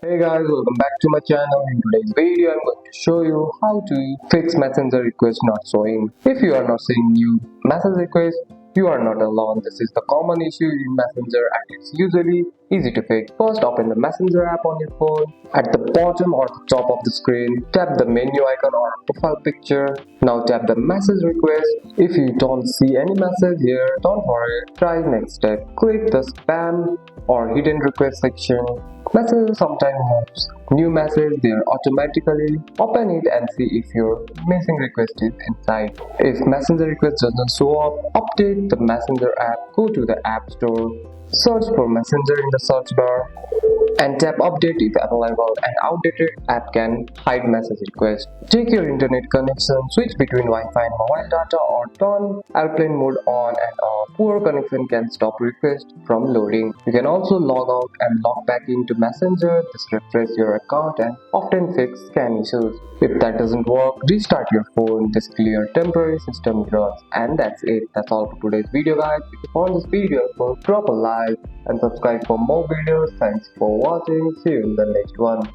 Hey guys, welcome back to my channel. In today's video, I'm going to show you how to fix messenger request not showing. If you are not seeing new message request, you are not alone. This is the common issue in Messenger and it's usually easy to fix. First, open the Messenger app on your phone. At the bottom or the top of the screen, tap the menu icon or profile picture. Now tap the message request. If you don't see any message here, don't worry. Try next step. Click the spam or hidden request section. Message sometimes moves. New message there automatically. Open it and see if your missing request is inside. If messenger request doesn't show up, update the messenger app. Go to the app store. Search for messenger in the search bar and tap update if available. An outdated app can hide message requests. Check your internet connection, switch between Wi-Fi and mobile data or turn airplane mode on and off. Poor connection can stop requests from loading. You can also log out and log back into Messenger. This refresh your account and often fix scan issues. If that doesn't work, restart your phone. This clear temporary system errors. And that's it. That's all for today's video, guys. If you found this video helpful, drop a like and subscribe for more videos. Thanks for watching. See you in the next one.